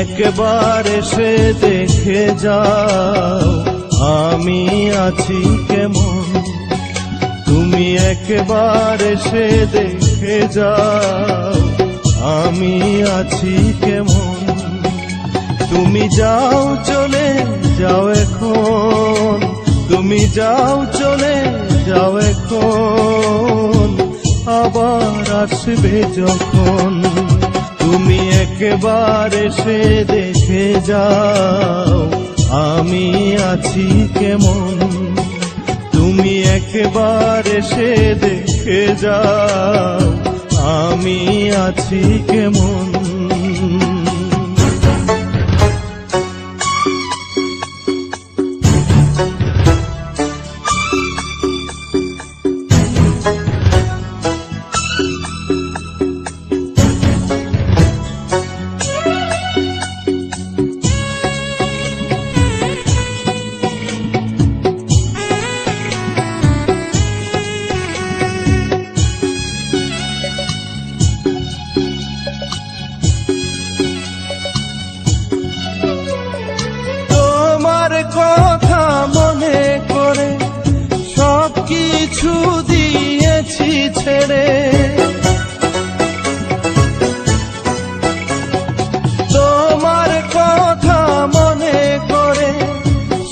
একবার এসে দেখে যাও আমি আছি কেমন। তুমি একবার এসে দেখে যাও আমি আছি কেমন। তুমি যাও চলে যাও এখন, তুমি যাও চলে যাও এখন, আবার আসবে যখন। তুমি একবার এসে দেখে যাও আমি আছি কেমন। তুমি একবার এসে দেখে যাও আমি আছি কেমন। কথা মনে করে সব কিছু দিয়েছি ছেড়ে, তোমার কথা মনে করে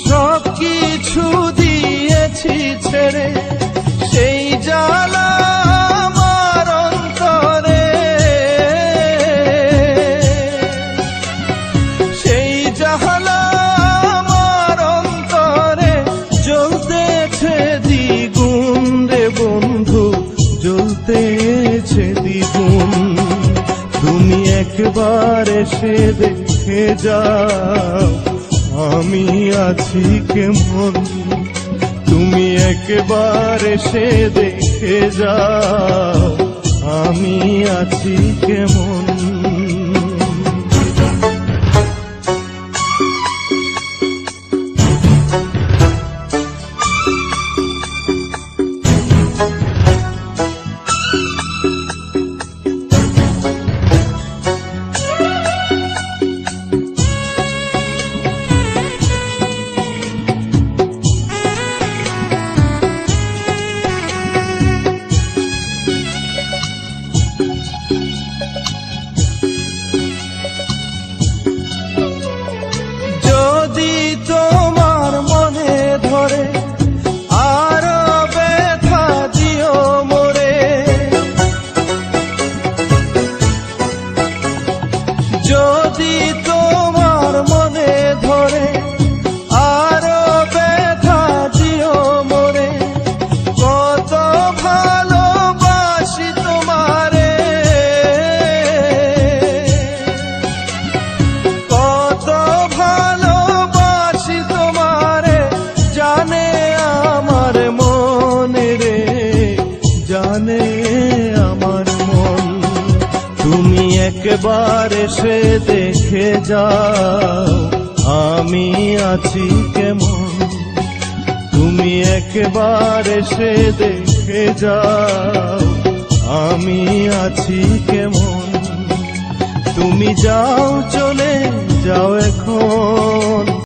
সব কিছু দিয়েছি ছেড়ে। সেই জ্বালা আমার অন্তরে, সেই জ্বালা দ্বিগুণ রে বন্ধু, জ্বলতেছে দ্বিগুণ। তুমি একবার এসে দেখে যাও আমি আছি কেমন। তুমি একবার এসে দেখে যাও আমি আছি কেমন। যদি তোমার মনে ধরে আরো ব্যথা দিও মোরে, যদি তোমার মনে ধরে আরো ব্যথা দিও মোরে। কত ভালোবাসি তোমারে, কত ভালোবাসি তোমারে, জানে আমার মন রে, জানে আমার মন। তুমি একবার এসে দেখে যাও আমি আছি কেমন। তুমি একবার এসে দেখে যাও আমি আছি কেমন। তুমি যাও চলে